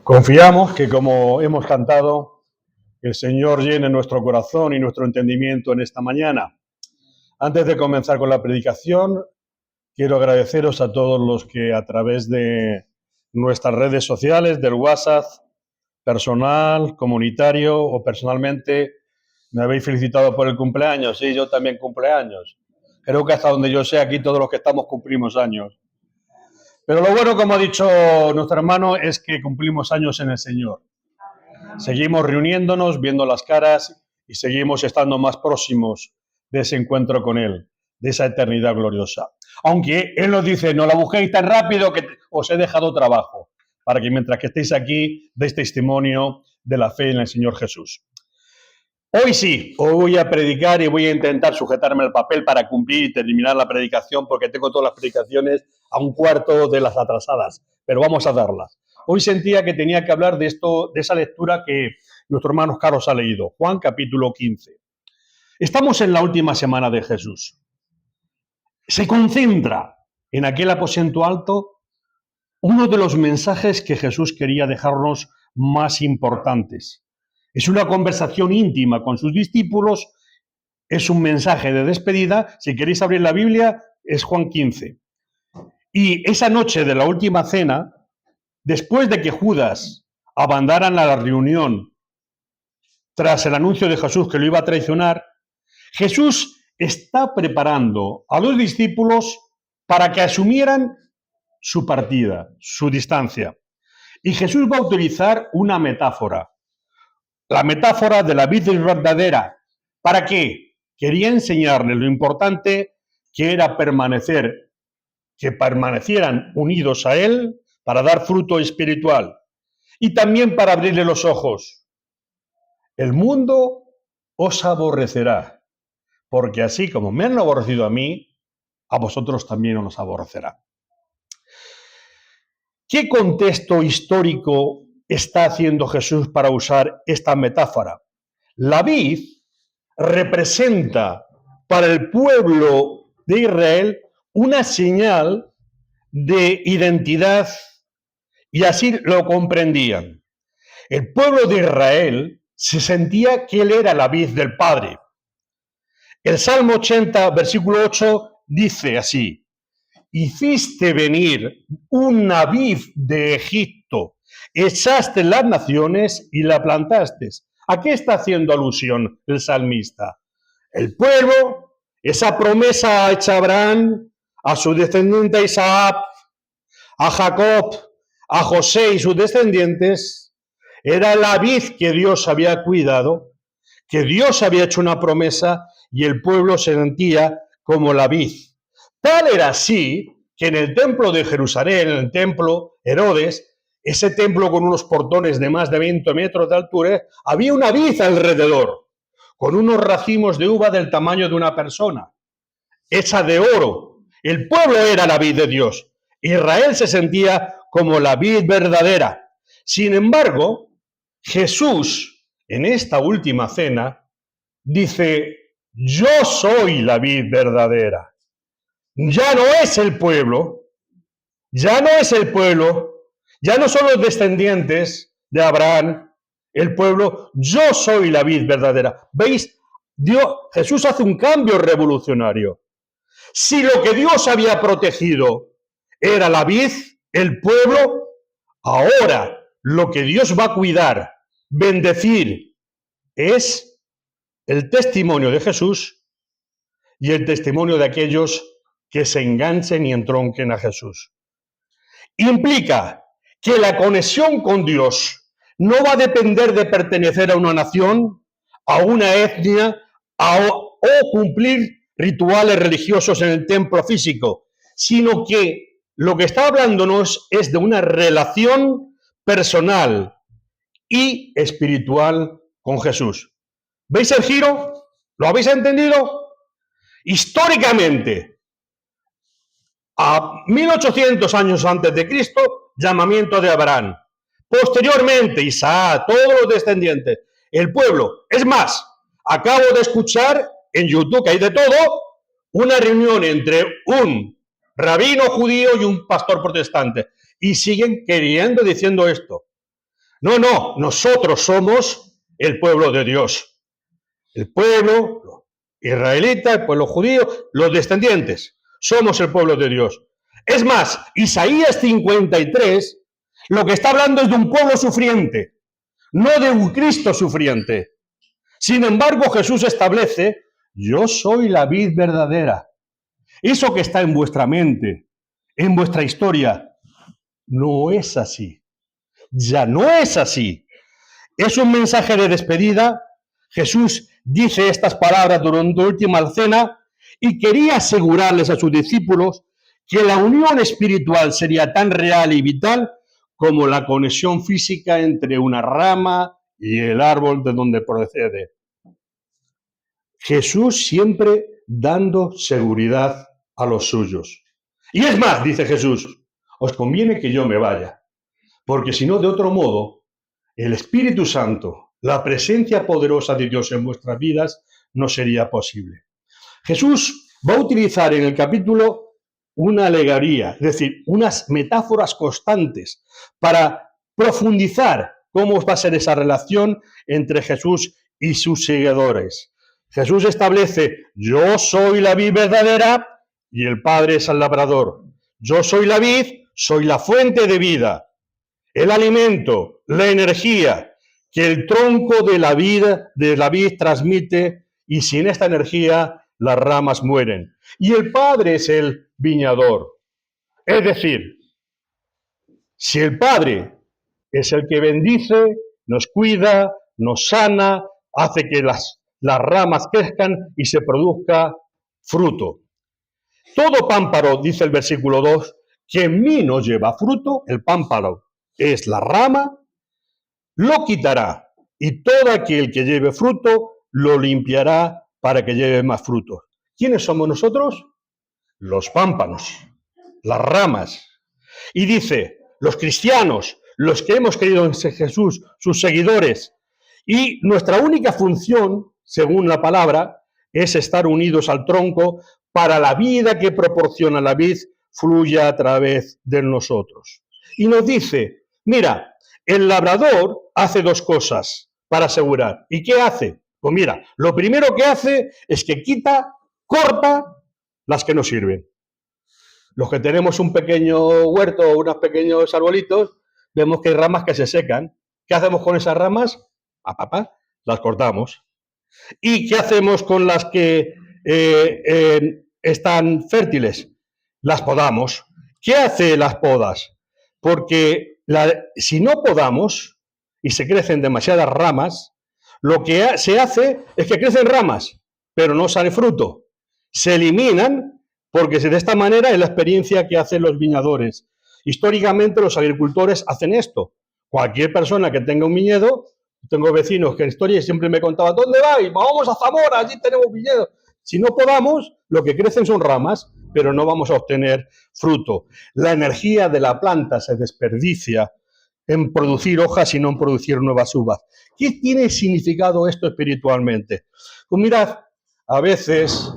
Confiamos que, como hemos cantado, el Señor llene nuestro corazón y nuestro entendimiento en esta mañana. Antes de comenzar con la predicación, quiero agradeceros a todos los que a través de nuestras redes sociales, del WhatsApp, personal, comunitario o personalmente, me habéis felicitado por el cumpleaños. Sí, yo también cumpleaños. Creo que hasta donde yo sé, aquí todos los que estamos cumplimos años. Pero lo bueno, como ha dicho nuestro hermano, es que cumplimos años en el Señor. Seguimos reuniéndonos, viendo las caras y seguimos estando más próximos de ese encuentro con Él, de esa eternidad gloriosa. Aunque Él nos dice, no la busquéis tan rápido que os he dejado trabajo, para que mientras que estéis aquí, deis testimonio de la fe en el Señor Jesús. Hoy sí, hoy voy a predicar y voy a intentar sujetarme al papel para cumplir y terminar la predicación, porque tengo todas las predicaciones a un cuarto de las atrasadas, pero vamos a darlas. Hoy sentía que tenía que hablar de esto, de esa lectura que nuestro hermano Carlos ha leído, Juan capítulo 15. Estamos en la última semana de Jesús. Se concentra en aquel aposento alto uno de los mensajes que Jesús quería dejarnos más importantes. Es una conversación íntima con sus discípulos, es un mensaje de despedida. Si queréis abrir la Biblia, es Juan 15. Y esa noche de la última cena, después de que Judas abandonara la reunión tras el anuncio de Jesús que lo iba a traicionar, Jesús está preparando a los discípulos para que asumieran su partida, su distancia. Y Jesús va a utilizar una metáfora, la metáfora de la vid verdadera. ¿Para qué? Quería enseñarles lo importante que era que permanecieran unidos a Él para dar fruto espiritual y también para abrirle los ojos. El mundo os aborrecerá, porque así como me han aborrecido a mí, a vosotros también os aborrecerá. ¿Qué contexto histórico está haciendo Jesús para usar esta metáfora? La vid representa para el pueblo de Israel una señal de identidad y así lo comprendían. El pueblo de Israel se sentía que él era la vid del Padre. El Salmo 80, versículo 8, dice así: hiciste venir una vid de Egipto, echaste las naciones y la plantaste. ¿A qué está haciendo alusión el salmista? El pueblo, esa promesa hecha a Abraham, a su descendiente Isaac, a Jacob, a José y sus descendientes, era la vid que Dios había cuidado, que Dios había hecho una promesa y el pueblo se sentía como la vid. Tal era así que en el templo de Jerusalén, en el templo Herodes, ese templo con unos portones de más de 20 metros de altura, había una vid alrededor, con unos racimos de uva del tamaño de una persona, hecha de oro. El pueblo era la vid de Dios. Israel se sentía como la vid verdadera. Sin embargo, Jesús, en esta última cena, dice: yo soy la vid verdadera. Ya no es el pueblo, ya no es el pueblo, ya no son los descendientes de Abraham, el pueblo, yo soy la vid verdadera. ¿Veis? Jesús hace un cambio revolucionario. Si lo que Dios había protegido era la vid, el pueblo, ahora lo que Dios va a cuidar, bendecir, es el testimonio de Jesús y el testimonio de aquellos que se enganchen y entronquen a Jesús. Implica que la conexión con Dios no va a depender de pertenecer a una nación, a una etnia, o cumplir rituales religiosos en el templo físico, sino que lo que está hablándonos es de una relación personal y espiritual con Jesús. ¿Veis el giro? ¿Lo habéis entendido? Históricamente, a 1800 años antes de Cristo, llamamiento de Abraham. Posteriormente, Isaac, todos los descendientes, el pueblo. Es más, acabo de escuchar en YouTube, que hay de todo, una reunión entre un rabino judío y un pastor protestante. y siguen queriendo diciendo esto. No, no, nosotros somos el pueblo de Dios. El pueblo israelita, el pueblo judío, los descendientes. Somos el pueblo de Dios. Es más, Isaías 53, lo que está hablando es de un pueblo sufriente, no de un Cristo sufriente. Sin embargo, Jesús establece, yo soy la vid verdadera. Eso que está en vuestra mente, en vuestra historia, no es así. Ya no es así. Es un mensaje de despedida. Jesús dice estas palabras durante la última cena y quería asegurarles a sus discípulos que la unión espiritual sería tan real y vital como la conexión física entre una rama y el árbol de donde procede. Jesús siempre dando seguridad a los suyos. Y es más, dice Jesús, os conviene que yo me vaya, porque si no, de otro modo, el Espíritu Santo, la presencia poderosa de Dios en vuestras vidas, no sería posible. Jesús va a utilizar en el capítulo una alegoría, es decir, unas metáforas constantes para profundizar cómo va a ser esa relación entre Jesús y sus seguidores. Jesús establece, yo soy la vid verdadera y el Padre es el labrador. Yo soy la vid, soy la fuente de vida, el alimento, la energía que el tronco de la vid transmite, y sin esta energía las ramas mueren. Y el Padre es el viñador. Es decir, si el Padre es el que bendice, nos cuida, nos sana, hace que las ramas crezcan y se produzca fruto. Todo pámparo, dice el versículo 2, que en mí no lleva fruto, el pámparo es la rama, lo quitará, y todo aquel que lleve fruto lo limpiará para que lleve más frutos. ¿Quiénes somos nosotros? Los pámpanos, las ramas. Y dice, los cristianos, los que hemos creído en Jesús, sus seguidores, y nuestra única función, según la palabra, es estar unidos al tronco para la vida que proporciona la vid fluya a través de nosotros. Y nos dice, mira, el labrador hace dos cosas para asegurar. ¿Y qué hace? Pues mira, lo primero que hace es que corta las que no sirven. Los que tenemos un pequeño huerto o unos pequeños arbolitos, vemos que hay ramas que se secan. ¿Qué hacemos con esas ramas? Las cortamos. ¿Y qué hacemos con las que están fértiles? Las podamos. ¿Qué hace las podas? Porque si no podamos y se crecen demasiadas ramas, lo que se hace es que crecen ramas, pero no sale fruto. Se eliminan porque de esta manera es la experiencia que hacen los viñadores. Históricamente los agricultores hacen esto. Cualquier persona que tenga un viñedo, tengo vecinos que en historia siempre me contaban, ¿dónde vais? Vamos a Zamora, allí tenemos viñedo. Si no podamos, lo que crecen son ramas, pero no vamos a obtener fruto. La energía de la planta se desperdicia en producir hojas y no en producir nuevas uvas. ¿Qué tiene significado esto espiritualmente? Pues mirad, a veces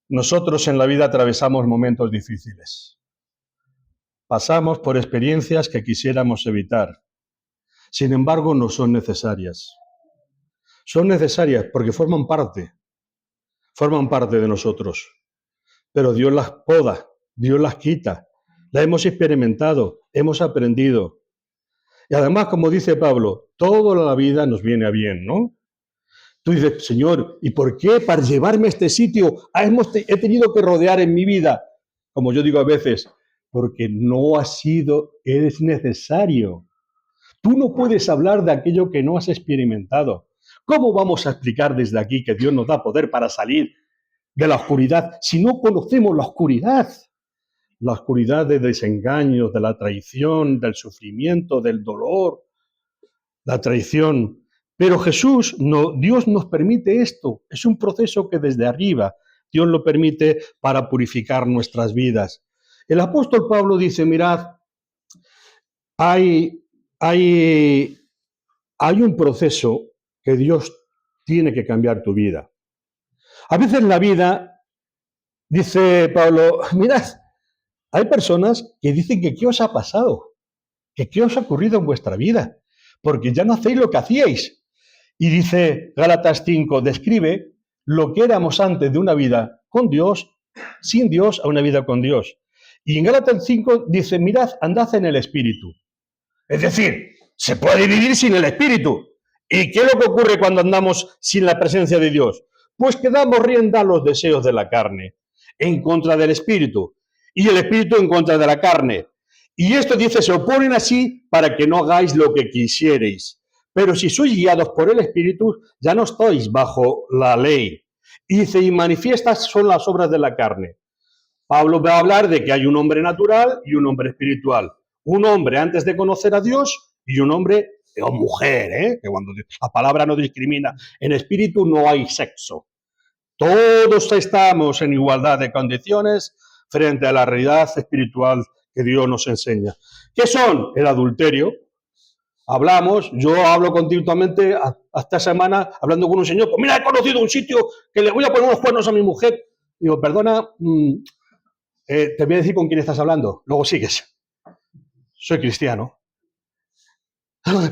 nosotros en la vida atravesamos momentos difíciles. Pasamos por experiencias que quisiéramos evitar. Sin embargo, no son necesarias. Son necesarias porque forman parte de nosotros. Pero Dios las poda, Dios las quita. Las hemos experimentado, hemos aprendido. Y además, como dice Pablo, toda la vida nos viene a bien, ¿no? Tú dices, Señor, ¿y por qué para llevarme a este sitio he tenido que rodear en mi vida? Como yo digo a veces, porque no es necesario. Tú no puedes hablar de aquello que no has experimentado. ¿Cómo vamos a explicar desde aquí que Dios nos da poder para salir de la oscuridad si no conocemos la oscuridad? La oscuridad de desengaños, de la traición, del sufrimiento, del dolor, la traición. Pero Dios nos permite esto. Es un proceso que desde arriba Dios lo permite para purificar nuestras vidas. El apóstol Pablo dice, mirad, hay un proceso que Dios tiene que cambiar tu vida. A veces la vida, dice Pablo, mirad, Hay personas que dicen que qué os ha pasado, que qué os ha ocurrido en vuestra vida, porque ya no hacéis lo que hacíais. Y dice Gálatas 5, describe lo que éramos antes de una vida con Dios, sin Dios, a una vida con Dios. Y en Gálatas 5 dice, mirad, andad en el Espíritu. Es decir, se puede vivir sin el Espíritu. ¿Y qué es lo que ocurre cuando andamos sin la presencia de Dios? Pues que damos rienda a los deseos de la carne, en contra del Espíritu, y el Espíritu en contra de la carne. Y esto dice, se oponen así para que no hagáis lo que quisierais. Pero si sois guiados por el Espíritu, ya no estáis bajo la ley. Y dice, y manifiestas son las obras de la carne. Pablo va a hablar de que hay un hombre natural y un hombre espiritual. Un hombre antes de conocer a Dios y un hombre o mujer, que cuando la palabra no discrimina. En espíritu no hay sexo. Todos estamos en igualdad de condiciones frente a la realidad espiritual que Dios nos enseña. ¿Qué son? El adulterio. Hablamos, yo hablo continuamente hasta semana hablando con un señor, pues mira, he conocido un sitio que le voy a poner unos cuernos a mi mujer. Digo, perdona, te voy a decir con quién estás hablando, luego sigues. Soy cristiano.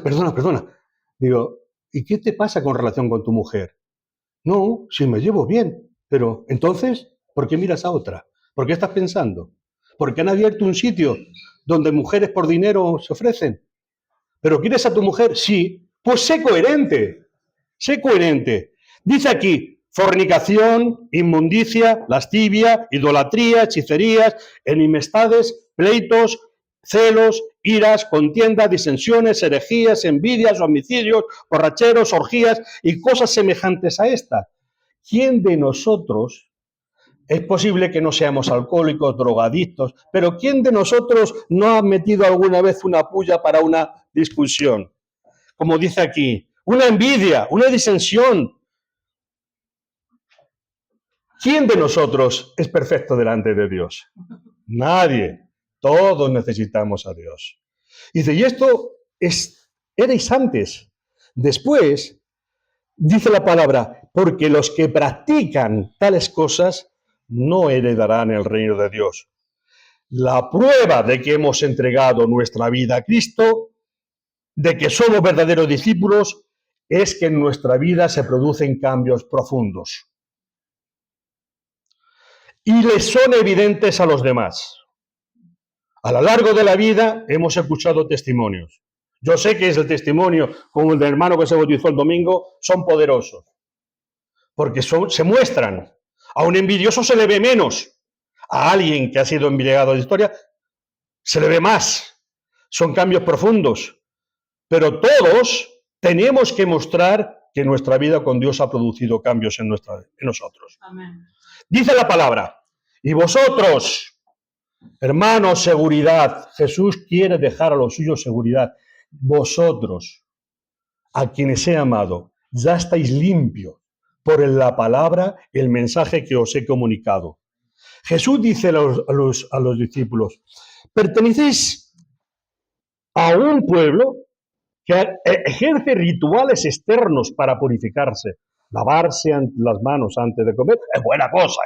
Perdona. Digo, ¿y qué te pasa con relación con tu mujer? No, si me llevo bien, pero entonces, ¿por qué miras a otra? ¿Por qué estás pensando? ¿Por qué han abierto un sitio donde mujeres por dinero se ofrecen? ¿Pero quieres a tu mujer? Sí. Pues sé coherente. Dice aquí, fornicación, inmundicia, lascivia, idolatría, hechicerías, enemistades, pleitos, celos, iras, contiendas, disensiones, herejías, envidias, homicidios, borracheros, orgías y cosas semejantes a esta. ¿Quién de nosotros, es posible que no seamos alcohólicos, drogadictos, pero quién de nosotros no ha metido alguna vez una puya para una discusión? Como dice aquí, una envidia, una disensión. ¿Quién de nosotros es perfecto delante de Dios? Nadie. Todos necesitamos a Dios. Y dice, y esto erais antes. Después, dice la palabra, porque los que practican tales cosas no heredarán el reino de Dios. La prueba de que hemos entregado nuestra vida a Cristo, de que somos verdaderos discípulos, es que en nuestra vida se producen cambios profundos. Y les son evidentes a los demás. A lo largo de la vida hemos escuchado testimonios. Yo sé que es el testimonio, como el del hermano que se bautizó el domingo, son poderosos. Porque se muestran. A un envidioso se le ve menos. A alguien que ha sido envidiado de historia se le ve más. Son cambios profundos. Pero todos tenemos que mostrar que nuestra vida con Dios ha producido cambios en nosotros. Amén. Dice la palabra, y vosotros, hermanos, seguridad. Jesús quiere dejar a los suyos seguridad. Vosotros, a quienes he amado, ya estáis limpios por la palabra, el mensaje que os he comunicado. Jesús dice a los discípulos, pertenecéis a un pueblo que ejerce rituales externos para purificarse. Lavarse las manos antes de comer es buena cosa,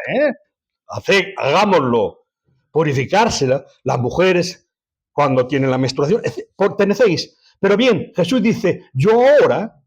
hagámoslo. Purificársela, las mujeres cuando tienen la menstruación, pertenecéis. Pero bien, Jesús dice, yo ahora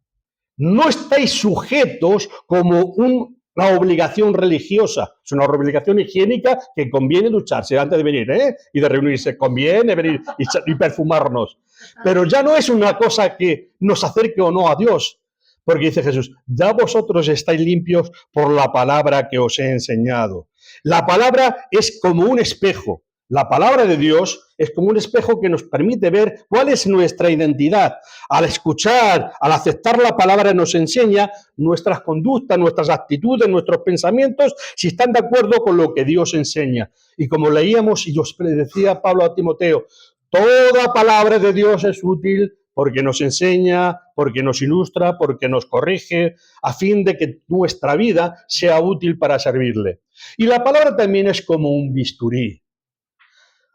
no estáis sujetos como una obligación religiosa, es una obligación higiénica que conviene ducharse antes de venir, y de reunirse, conviene venir y perfumarnos. Pero ya no es una cosa que nos acerque o no a Dios, porque dice Jesús, ya vosotros estáis limpios por la palabra que os he enseñado. La palabra es como un espejo. La palabra de Dios es como un espejo que nos permite ver cuál es nuestra identidad. Al escuchar, al aceptar la palabra nos enseña nuestras conductas, nuestras actitudes, nuestros pensamientos, si están de acuerdo con lo que Dios enseña. Y como leíamos y os decía Pablo a Timoteo, toda palabra de Dios es útil porque nos enseña, porque nos ilustra, porque nos corrige, a fin de que nuestra vida sea útil para servirle. Y la palabra también es como un bisturí.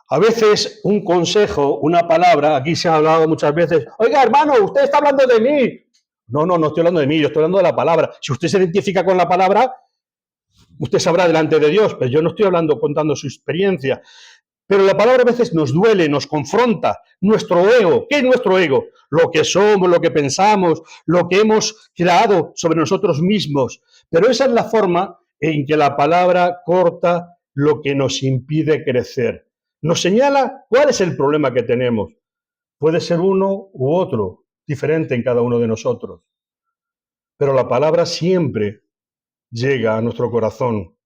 A veces un consejo, una palabra, aquí se ha hablado muchas veces, oiga hermano, usted está hablando de mí. No estoy hablando de mí, yo estoy hablando de la palabra. Si usted se identifica con la palabra, usted sabrá delante de Dios, pero yo no estoy hablando contando su experiencia. Pero la palabra a veces nos duele, nos confronta. Nuestro ego, ¿qué es nuestro ego? Lo que somos, lo que pensamos, lo que hemos creado sobre nosotros mismos. Pero esa es la forma en que la palabra corta lo que nos impide crecer. Nos señala cuál es el problema que tenemos. Puede ser uno u otro, diferente en cada uno de nosotros. Pero la palabra siempre llega a nuestro corazón.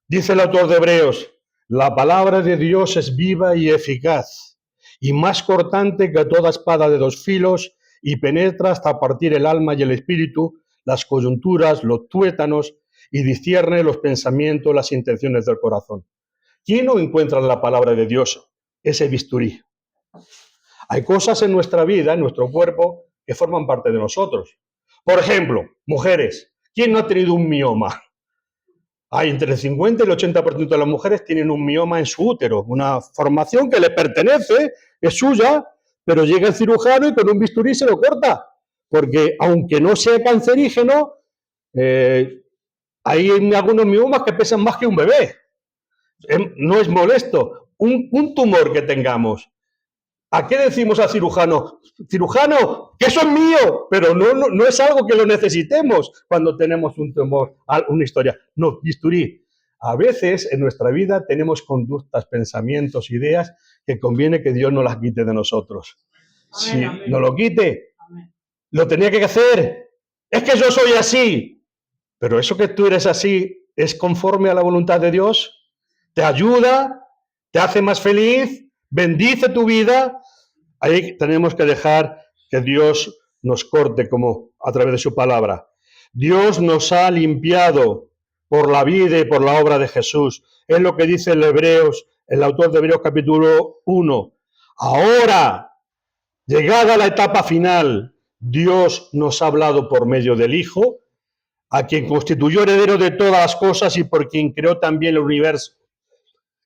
Dice el autor de Hebreos, la palabra de Dios es viva y eficaz, y más cortante que toda espada de dos filos, y penetra hasta partir el alma y el espíritu, las coyunturas, los tuétanos, y discierne los pensamientos, las intenciones del corazón. ¿Quién no encuentra en la palabra de Dios ese bisturí? Hay cosas en nuestra vida, en nuestro cuerpo, que forman parte de nosotros. Por ejemplo, mujeres, ¿quién no ha tenido un mioma? Hay entre el 50 y el 80% de las mujeres tienen un mioma en su útero, una formación que le pertenece, es suya, pero llega el cirujano y con un bisturí se lo corta, porque aunque no sea cancerígeno, hay algunos miomas que pesan más que un bebé. No es molesto. Un tumor que tengamos, ¿a qué decimos al cirujano? Cirujano, que eso es mío, pero no es algo que lo necesitemos cuando tenemos un tumor, una historia. No, bisturí. A veces en nuestra vida tenemos conductas, pensamientos, ideas que conviene que Dios no las quite de nosotros. Si no lo quite, lo tenía que hacer. Es que yo soy así. Pero eso que tú eres así, ¿es conforme a la voluntad de Dios? ¿Te ayuda? ¿Te hace más feliz? ¿Bendice tu vida? Ahí tenemos que dejar que Dios nos corte como a través de su palabra. Dios nos ha limpiado por la vida y por la obra de Jesús. Es lo que dice el autor de Hebreos capítulo 1. Ahora, llegada la etapa final, Dios nos ha hablado por medio del Hijo, a quien constituyó heredero de todas las cosas y por quien creó también el universo.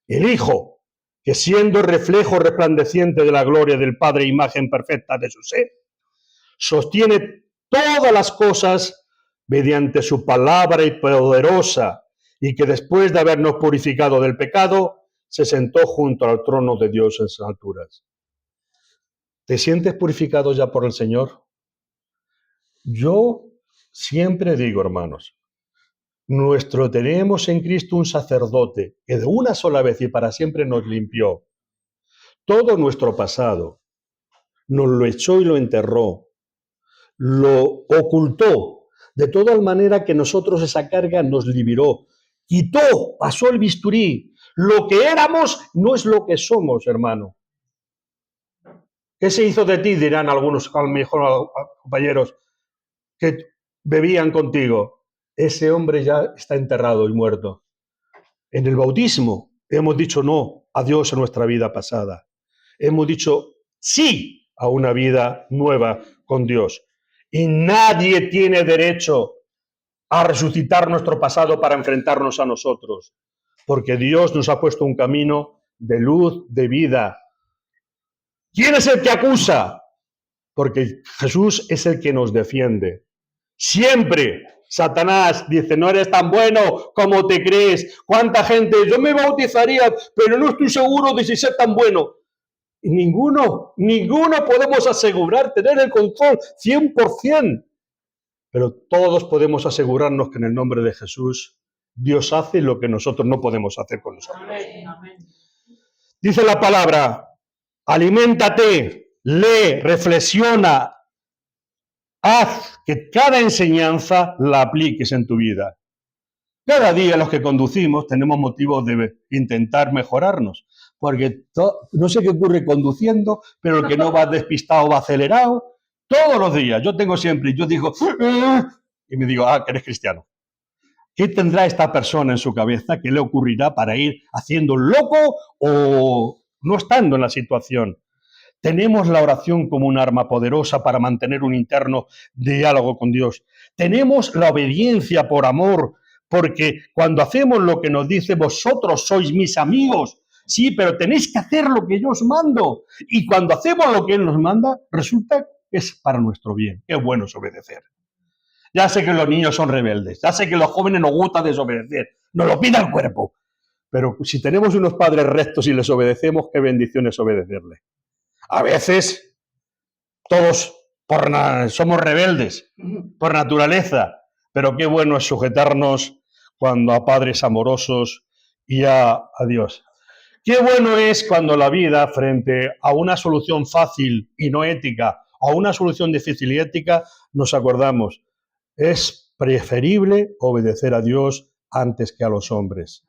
El Hijo, que siendo reflejo resplandeciente de la gloria del Padre, imagen perfecta de su ser, sostiene todas las cosas mediante su palabra y poderosa, y que después de habernos purificado del pecado, se sentó junto al trono de Dios en sus alturas. ¿Te sientes purificado ya por el Señor? Yo siempre digo, hermanos, tenemos en Cristo un sacerdote que de una sola vez y para siempre nos limpió. Todo nuestro pasado nos lo echó y lo enterró, lo ocultó, de toda manera que nosotros esa carga nos liberó, quitó, pasó el bisturí. Lo que éramos no es lo que somos, hermano. ¿Qué se hizo de ti? Dirán algunos, a lo mejor compañeros que bebían contigo. Ese hombre ya está enterrado y muerto. En el bautismo hemos dicho no a Dios en nuestra vida pasada. Hemos dicho sí a una vida nueva con Dios. Y nadie tiene derecho a resucitar nuestro pasado para enfrentarnos a nosotros, porque Dios nos ha puesto un camino de luz, de vida. ¿Quién es el que acusa? Porque Jesús es el que nos defiende. Siempre Satanás dice, no eres tan bueno como te crees. ¿Cuánta gente? Yo me bautizaría, pero no estoy seguro de si ser tan bueno. Y ninguno podemos asegurar tener el control 100%. Pero todos podemos asegurarnos que en el nombre de Jesús Dios hace lo que nosotros no podemos hacer con nosotros. Amén. Dice la palabra, aliméntate, lee, reflexiona, haz que cada enseñanza la apliques en tu vida. Cada día los que conducimos tenemos motivos de intentar mejorarnos, porque no sé qué ocurre conduciendo, pero el que no va despistado va acelerado. Todos los días, yo tengo siempre, yo digo, y me digo, que eres cristiano. ¿Qué tendrá esta persona en su cabeza? ¿Qué le ocurrirá para ir haciendo un loco o no estando en la situación? Tenemos la oración como un arma poderosa para mantener un interno diálogo con Dios. Tenemos la obediencia por amor, porque cuando hacemos lo que nos dice, vosotros sois mis amigos. Sí, pero tenéis que hacer lo que yo os mando. Y cuando hacemos lo que Él nos manda, resulta que es para nuestro bien. Qué bueno es obedecer. Ya sé que los niños son rebeldes, ya sé que los jóvenes nos gusta desobedecer, nos lo pide el cuerpo. Pero si tenemos unos padres rectos y les obedecemos, qué bendición es obedecerles. A veces todos somos rebeldes por naturaleza, pero qué bueno es sujetarnos cuando a padres amorosos y a Dios. Qué bueno es cuando la vida, frente a una solución fácil y no ética, o a una solución difícil y ética, nos acordamos. Es preferible obedecer a Dios antes que a los hombres.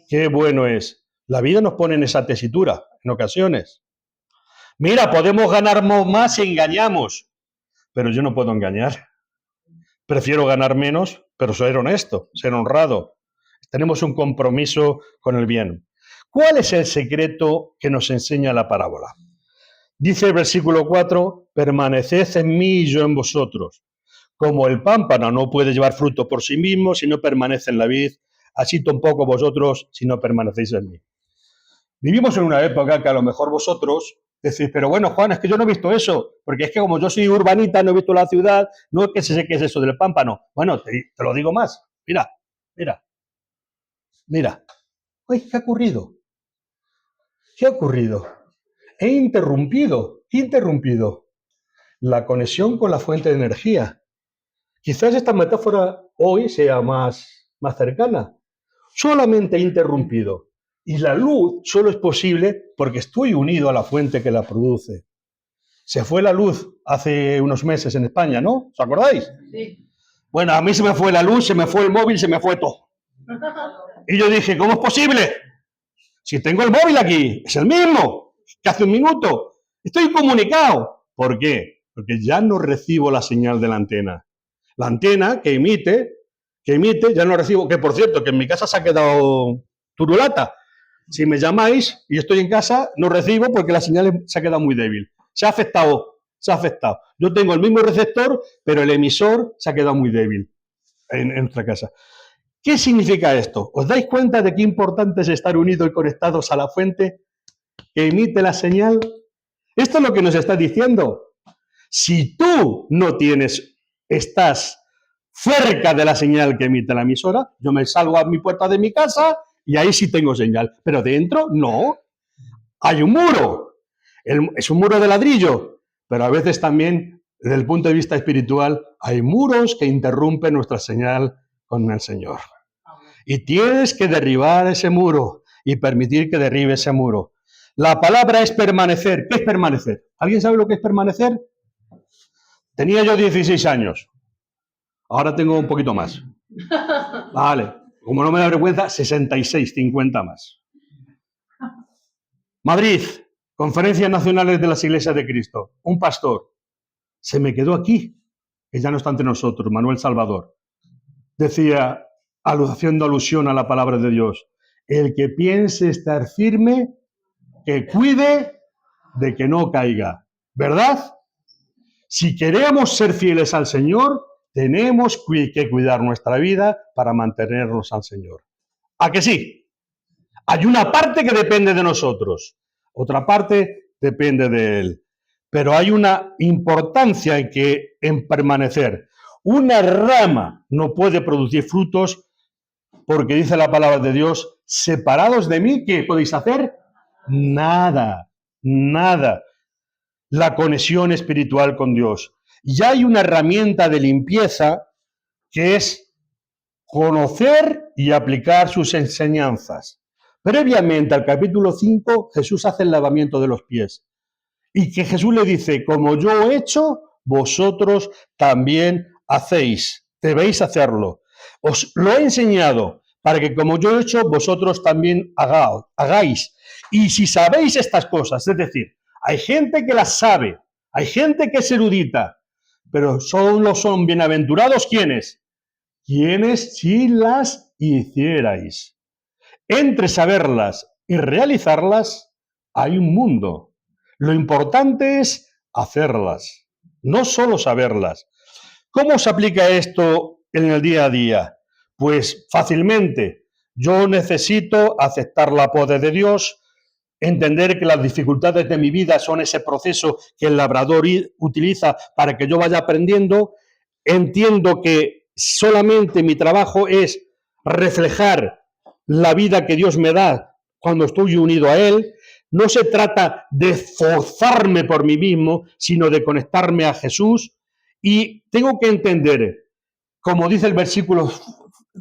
Qué bueno es. La vida nos pone en esa tesitura, en ocasiones. Mira, podemos ganar más si engañamos, pero yo no puedo engañar. Prefiero ganar menos, pero ser honesto, ser honrado. Tenemos un compromiso con el bien. ¿Cuál es el secreto que nos enseña la parábola? Dice el versículo 4, permaneced en mí y yo en vosotros. Como el pámpano no puede llevar fruto por sí mismo si no permanece en la vid, así tampoco vosotros si no permanecéis en mí. Vivimos en una época que a lo mejor vosotros decís, pero bueno, Juan, es que yo no he visto eso, porque es que como yo soy urbanita, no he visto la ciudad, no es que sé qué es eso del pámpano. Bueno, te lo digo más. Mira. Ay, ¿qué ha ocurrido? ¿Qué ha ocurrido? He interrumpido la conexión con la fuente de energía. Quizás esta metáfora hoy sea más cercana. Solamente he interrumpido. Y la luz solo es posible porque estoy unido a la fuente que la produce. Se fue la luz hace unos meses en España, ¿no? ¿Os acordáis? Sí. Bueno, a mí se me fue la luz, se me fue el móvil, se me fue todo. Y yo dije, ¿cómo es posible? Si tengo el móvil aquí, es el mismo que hace un minuto. Estoy comunicado. ¿Por qué? Porque ya no recibo la señal de la antena. La antena que emite, ya no recibo. Que por cierto, que en mi casa se ha quedado turulata. Si me llamáis y estoy en casa, no recibo porque la señal se ha quedado muy débil. Se ha afectado. Yo tengo el mismo receptor, pero el emisor se ha quedado muy débil en nuestra casa. ¿Qué significa esto? ¿Os dais cuenta de qué importante es estar unidos y conectados a la fuente que emite la señal? Esto es lo que nos está diciendo. Si tú no estás cerca de la señal que emite la emisora, yo me salgo a mi puerta de mi casa y ahí sí tengo señal, pero dentro no. Hay un muro. Es un muro de ladrillo, pero a veces también, desde el punto de vista espiritual, hay muros que interrumpen nuestra señal con el Señor. Y tienes que derribar ese muro y permitir que derribe ese muro. La palabra es permanecer. ¿Qué es permanecer? ¿Alguien sabe lo que es permanecer? Tenía yo 16 años. Ahora tengo un poquito más. Vale. Como no me da vergüenza, 66, 50 más. Madrid, Conferencias Nacionales de las Iglesias de Cristo. Un pastor se me quedó aquí, que ya no está entre nosotros, Manuel Salvador. Decía, haciendo alusión a la palabra de Dios, el que piense estar firme, que cuide de que no caiga. ¿Verdad? Si queremos ser fieles al Señor, tenemos que cuidar nuestra vida para mantenernos al Señor. ¿A que sí? Hay una parte que depende de nosotros, otra parte depende de Él. Pero hay una importancia en permanecer. Una rama no puede producir frutos porque dice la palabra de Dios, separados de mí, ¿qué podéis hacer? Nada. La conexión espiritual con Dios. Ya hay una herramienta de limpieza que es conocer y aplicar sus enseñanzas. Previamente al capítulo 5, Jesús hace el lavamiento de los pies. Y que Jesús le dice, como yo he hecho, vosotros también hacéis. Debéis hacerlo. Os lo he enseñado para que como yo he hecho, vosotros también hagáis. Y si sabéis estas cosas, es decir, hay gente que las sabe, hay gente que es erudita, pero solo son bienaventurados ¿quiénes? Quienes si las hicierais. Entre saberlas y realizarlas hay un mundo. Lo importante es hacerlas, no solo saberlas. ¿Cómo se aplica esto en el día a día? Pues fácilmente. Yo necesito aceptar la poder de Dios, entender que las dificultades de mi vida son ese proceso que el labrador utiliza para que yo vaya aprendiendo. Entiendo que solamente mi trabajo es reflejar la vida que Dios me da cuando estoy unido a Él. No se trata de forzarme por mí mismo, sino de conectarme a Jesús. Y tengo que entender, como dice el versículo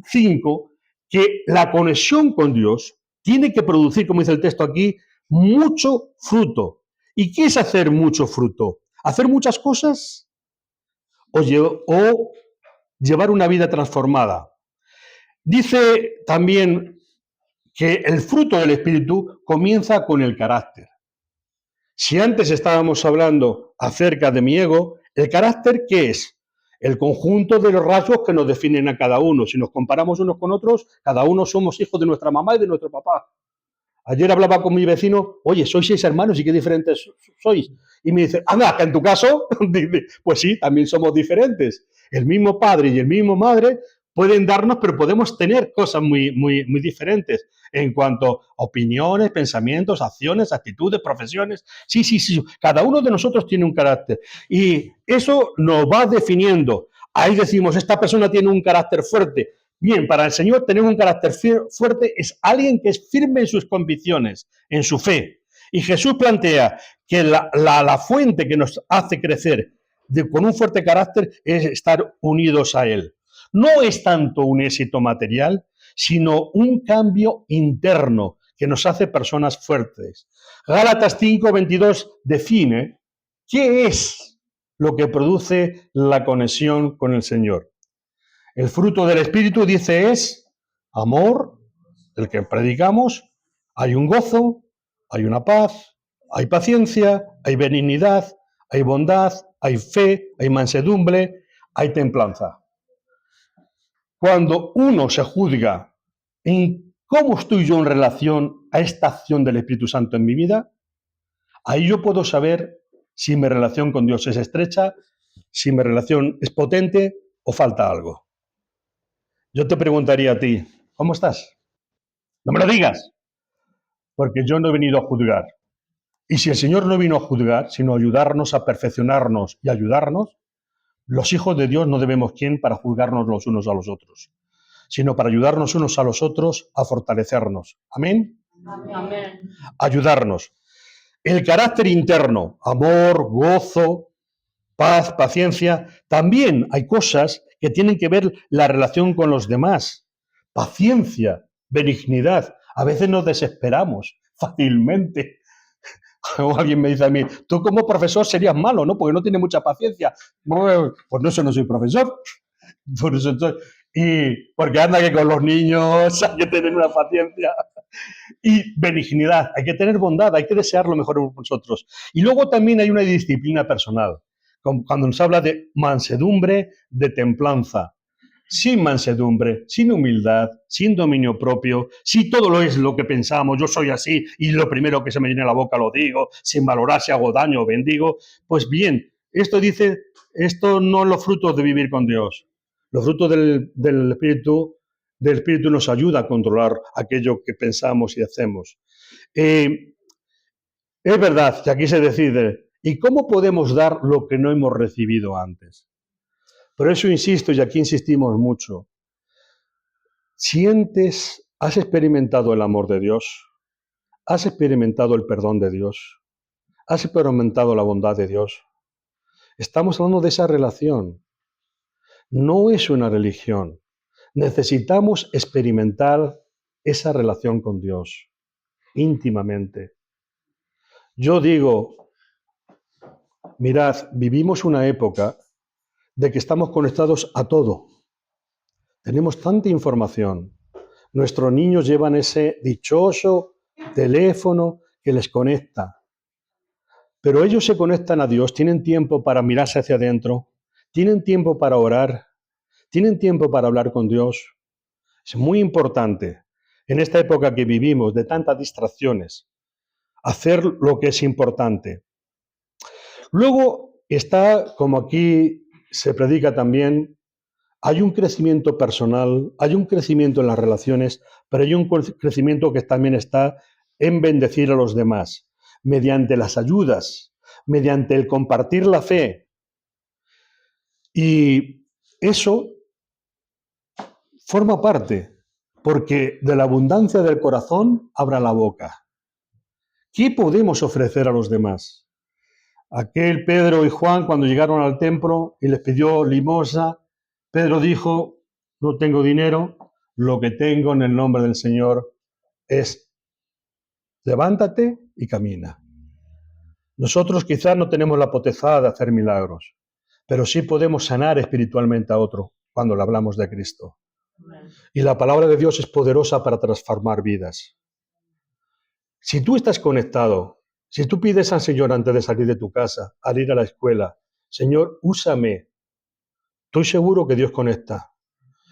5, que la conexión con Dios tiene que producir, como dice el texto aquí, mucho fruto. ¿Y qué es hacer mucho fruto? ¿Hacer muchas cosas o llevar una vida transformada? Dice también que el fruto del Espíritu comienza con el carácter. Si antes estábamos hablando acerca de mi ego, ¿el carácter qué es? El conjunto de los rasgos que nos definen a cada uno. Si nos comparamos unos con otros, cada uno somos hijos de nuestra mamá y de nuestro papá. Ayer hablaba con mi vecino, oye, sois 6 hermanos y qué diferentes sois. Y me dice, anda, que en tu caso, pues sí, también somos diferentes. El mismo padre y el mismo madre pueden darnos, pero podemos tener cosas muy diferentes en cuanto a opiniones, pensamientos, acciones, actitudes, profesiones. Sí, sí, sí, cada uno de nosotros tiene un carácter y eso nos va definiendo. Ahí decimos, esta persona tiene un carácter fuerte. Bien, para el Señor tener un carácter fuerte es alguien que es firme en sus convicciones, en su fe. Y Jesús plantea que la fuente que nos hace crecer con un fuerte carácter es estar unidos a Él. No es tanto un éxito material, sino un cambio interno que nos hace personas fuertes. Gálatas 5:22 define qué es lo que produce la conexión con el Señor. El fruto del Espíritu, dice, es amor, el que predicamos, hay un gozo, hay una paz, hay paciencia, hay benignidad, hay bondad, hay fe, hay mansedumbre, hay templanza. Cuando uno se juzga en cómo estoy yo en relación a esta acción del Espíritu Santo en mi vida, ahí yo puedo saber si mi relación con Dios es estrecha, si mi relación es potente o falta algo. Yo te preguntaría a ti, ¿cómo estás? No me lo digas, porque yo no he venido a juzgar. Y si el Señor no vino a juzgar, sino a ayudarnos a perfeccionarnos y ayudarnos, los hijos de Dios no debemos quién para juzgarnos los unos a los otros, sino para ayudarnos unos a los otros a fortalecernos. ¿Amén? Amén. Ayudarnos. El carácter interno, amor, gozo, paz, paciencia, también hay cosas que tienen que ver la relación con los demás. Paciencia, benignidad. A veces nos desesperamos fácilmente. O alguien me dice a mí, tú como profesor serías malo, ¿no? Porque no tienes mucha paciencia. Bueno, pues no, eso no soy profesor. Por eso y porque anda que con los niños hay que tener una paciencia. Y benignidad, hay que tener bondad, hay que desear lo mejor en nosotros. Y luego también hay una disciplina personal, cuando nos habla de mansedumbre, de templanza. Sin mansedumbre, sin humildad, sin dominio propio, si todo lo es lo que pensamos, yo soy así y lo primero que se me viene a la boca lo digo, sin valorar si hago daño o bendigo, pues bien, esto dice, esto no es los frutos de vivir con Dios. Los frutos del Espíritu nos ayuda a controlar aquello que pensamos y hacemos. Es verdad que aquí se decide, ¿y cómo podemos dar lo que no hemos recibido antes? Por eso insisto, y aquí insistimos mucho, ¿has experimentado el amor de Dios? ¿Has experimentado el perdón de Dios? ¿Has experimentado la bondad de Dios? Estamos hablando de esa relación. No es una religión. Necesitamos experimentar esa relación con Dios íntimamente. Yo digo, mirad, vivimos una época de que estamos conectados a todo. Tenemos tanta información. Nuestros niños llevan ese dichoso teléfono que les conecta. Pero ellos se conectan a Dios, tienen tiempo para mirarse hacia adentro, tienen tiempo para orar, tienen tiempo para hablar con Dios. Es muy importante en esta época que vivimos de tantas distracciones, hacer lo que es importante. Luego está, como aquí se predica también, hay un crecimiento personal, hay un crecimiento en las relaciones, pero hay un crecimiento que también está en bendecir a los demás, mediante las ayudas, mediante el compartir la fe. Y eso forma parte porque de la abundancia del corazón abra la boca. ¿Qué podemos ofrecer a los demás? Aquel Pedro y Juan, cuando llegaron al templo y les pidió limosna, Pedro dijo, no tengo dinero, lo que tengo en el nombre del Señor es levántate y camina. Nosotros quizás no tenemos la potestad de hacer milagros, pero sí podemos sanar espiritualmente a otro cuando le hablamos de Cristo. Y la palabra de Dios es poderosa para transformar vidas. Si tú estás conectado, si tú pides al Señor antes de salir de tu casa, al ir a la escuela, Señor, úsame. Estoy seguro que Dios conecta,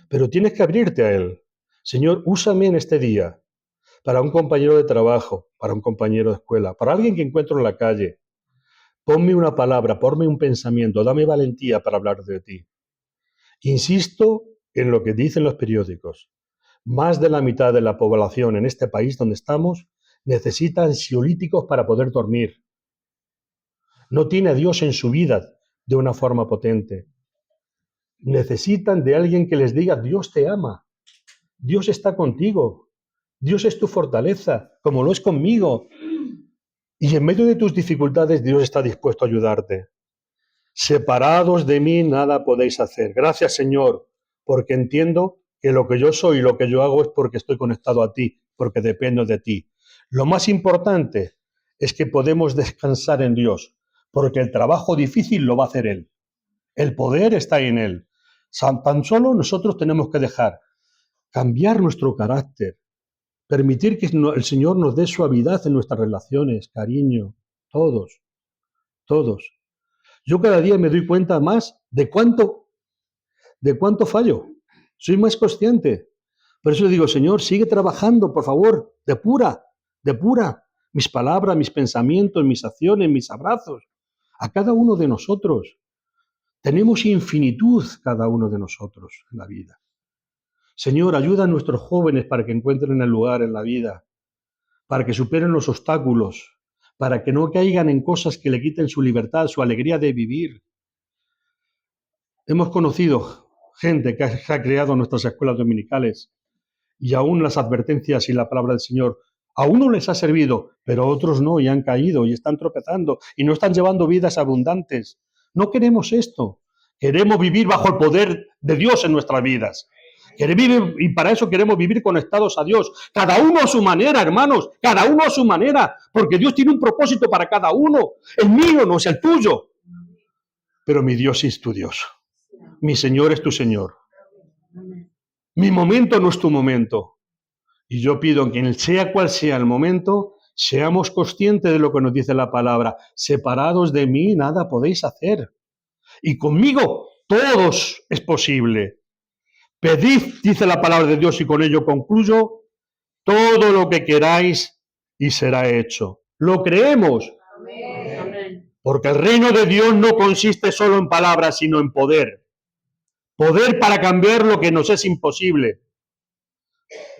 pero tienes que abrirte a Él. Señor, úsame en este día para un compañero de trabajo, para un compañero de escuela, para alguien que encuentro en la calle. Ponme una palabra, ponme un pensamiento, dame valentía para hablar de ti. Insisto en lo que dicen los periódicos. Más de la mitad de la población en este país donde estamos necesita ansiolíticos para poder dormir. No tiene a Dios en su vida de una forma potente. Necesitan de alguien que les diga, Dios te ama, Dios está contigo, Dios es tu fortaleza, como lo es conmigo. Y en medio de tus dificultades, Dios está dispuesto a ayudarte. Separados de mí, nada podéis hacer. Gracias, Señor, porque entiendo que lo que yo soy y lo que yo hago es porque estoy conectado a ti, porque dependo de ti. Lo más importante es que podemos descansar en Dios, porque el trabajo difícil lo va a hacer Él. El poder está en Él. Tan solo nosotros tenemos que dejar cambiar nuestro carácter, permitir que el Señor nos dé suavidad en nuestras relaciones, cariño, todos. Yo cada día me doy cuenta más de cuánto fallo. Soy más consciente. Por eso digo, Señor, sigue trabajando, por favor, depura mis palabras, mis pensamientos, mis acciones, mis abrazos, a cada uno de nosotros. Tenemos infinitud cada uno de nosotros en la vida. Señor, ayuda a nuestros jóvenes para que encuentren el lugar en la vida, para que superen los obstáculos, para que no caigan en cosas que le quiten su libertad, su alegría de vivir. Hemos conocido gente que ha creado nuestras escuelas dominicales y aún las advertencias y la palabra del Señor a uno les ha servido, pero a otros no y han caído y están tropezando y no están llevando vidas abundantes. No queremos esto. Queremos vivir bajo el poder de Dios en nuestras vidas. Y para eso queremos vivir conectados a Dios. Cada uno a su manera, hermanos. Cada uno a su manera. Porque Dios tiene un propósito para cada uno. El mío no es el tuyo. Pero mi Dios es tu Dios. Mi Señor es tu Señor. Mi momento no es tu momento. Y yo pido que sea cual sea el momento, seamos conscientes de lo que nos dice la palabra. Separados de mí, nada podéis hacer. Y conmigo, todos es posible. Pedid, dice la palabra de Dios, y con ello concluyo, todo lo que queráis y será hecho. ¿Lo creemos? Amén. Porque el reino de Dios no consiste solo en palabras, sino en poder. Poder para cambiar lo que nos es imposible.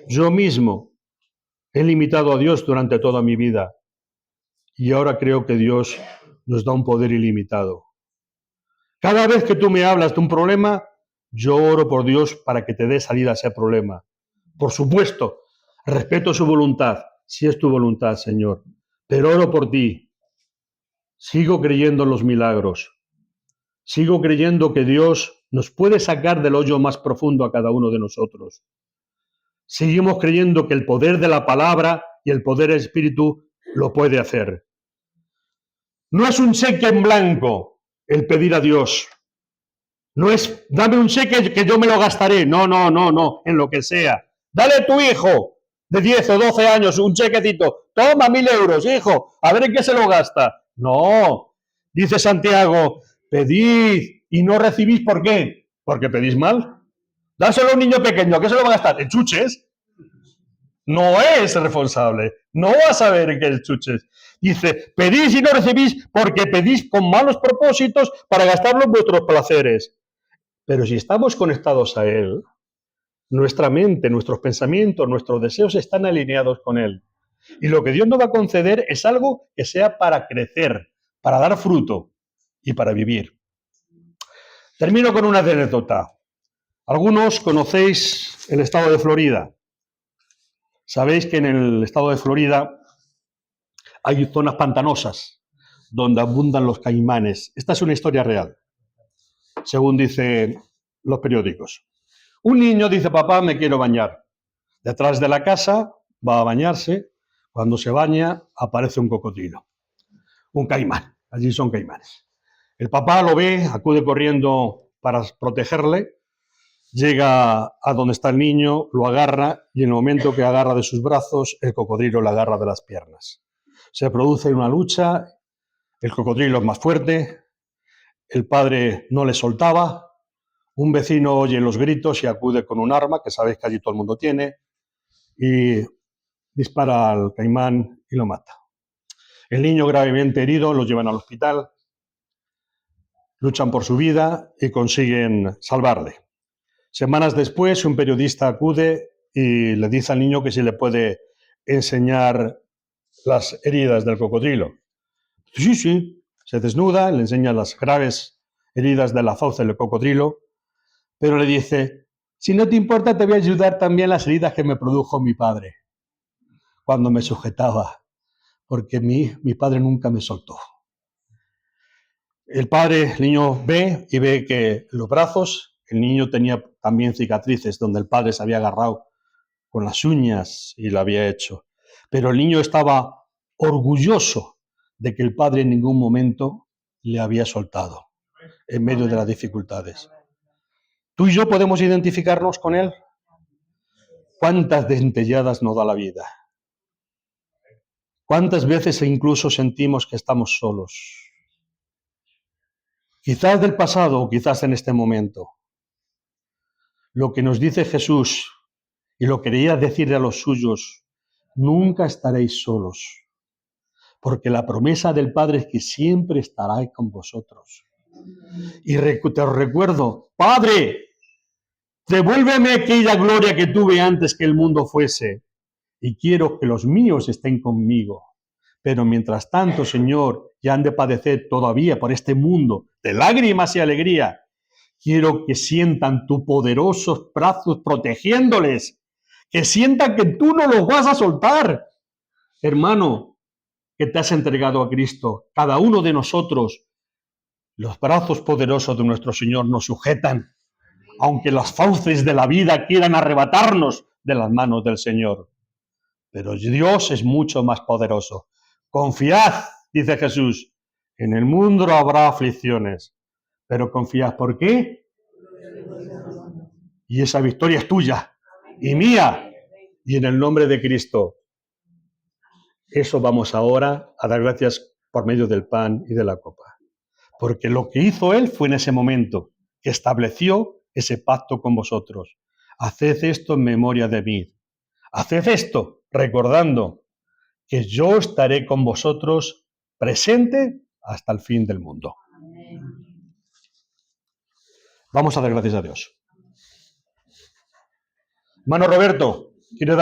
Yo mismo he limitado a Dios durante toda mi vida y ahora creo que Dios nos da un poder ilimitado. Cada vez que tú me hablas de un problema, yo oro por Dios para que te dé salida a ese problema. Por supuesto, respeto su voluntad, si es tu voluntad, Señor, pero oro por ti. Sigo creyendo en los milagros. Sigo creyendo que Dios nos puede sacar del hoyo más profundo a cada uno de nosotros. Seguimos creyendo que el poder de la palabra y el poder del Espíritu lo puede hacer. No es un cheque en blanco el pedir a Dios. No es, dame un cheque que yo me lo gastaré. No, en lo que sea. Dale a tu hijo de 10 o 12 años un chequecito. Toma 1.000 euros, hijo. A ver en qué se lo gasta. No. Dice Santiago, pedid y no recibís. ¿Por qué? Porque pedís mal. Dáselo a un niño pequeño. ¿Qué se lo va a gastar? ¿En chuches? No es responsable. No va a saber en qué es chuches. Dice, pedís y no recibís porque pedís con malos propósitos para gastarlo en vuestros placeres. Pero si estamos conectados a Él, nuestra mente, nuestros pensamientos, nuestros deseos están alineados con Él. Y lo que Dios nos va a conceder es algo que sea para crecer, para dar fruto y para vivir. Termino con una anécdota. Algunos conocéis el estado de Florida. Sabéis que en el estado de Florida hay zonas pantanosas donde abundan los caimanes. Esta es una historia real, según dicen los periódicos. Un niño dice, papá, me quiero bañar. Detrás de la casa va a bañarse. Cuando se baña, aparece un cocodrilo, un caimán. Allí son caimanes. El papá lo ve, acude corriendo para protegerle, llega a donde está el niño, lo agarra y en el momento que agarra de sus brazos, el cocodrilo le agarra de las piernas. Se produce una lucha, el cocodrilo es más fuerte, el padre no le soltaba, un vecino oye los gritos y acude con un arma, que sabéis que allí todo el mundo tiene, y dispara al caimán y lo mata. El niño gravemente herido lo llevan al hospital, luchan por su vida y consiguen salvarle. Semanas después, un periodista acude y le dice al niño que si le puede enseñar las heridas del cocodrilo. Sí, sí, se desnuda, le enseña las graves heridas de la fauce del cocodrilo, pero le dice, si no te importa, te voy a ayudar también las heridas que me produjo mi padre cuando me sujetaba, porque mi padre nunca me soltó. El niño ve y ve que los brazos, el niño tenía también cicatrices donde el padre se había agarrado con las uñas y lo había hecho. Pero el niño estaba orgulloso de que el padre en ningún momento le había soltado en medio de las dificultades. ¿Tú y yo podemos identificarnos con él? ¿Cuántas dentelladas nos da la vida? ¿Cuántas veces incluso sentimos que estamos solos? Quizás del pasado o quizás en este momento. Lo que nos dice Jesús y lo quería decirle a los suyos, nunca estaréis solos, porque la promesa del Padre es que siempre estará con vosotros. Y te recuerdo, Padre, devuélveme aquella gloria que tuve antes que el mundo fuese, y quiero que los míos estén conmigo. Pero mientras tanto, Señor, ya han de padecer todavía por este mundo de lágrimas y alegría. Quiero que sientan tus poderosos brazos protegiéndoles, que sientan que tú no los vas a soltar. Hermano, que te has entregado a Cristo, cada uno de nosotros, los brazos poderosos de nuestro Señor nos sujetan, aunque las fauces de la vida quieran arrebatarnos de las manos del Señor. Pero Dios es mucho más poderoso. Confiad, dice Jesús, en el mundo habrá aflicciones, pero confiad. ¿Por qué? Y esa victoria es tuya y mía, y en el nombre de Cristo. Eso vamos ahora a dar gracias por medio del pan y de la copa. Porque lo que hizo Él fue en ese momento que estableció ese pacto con vosotros. Haced esto en memoria de mí. Haced esto recordando que yo estaré con vosotros presente hasta el fin del mundo. Vamos a dar gracias a Dios. Hermano Roberto, ¿quieres dar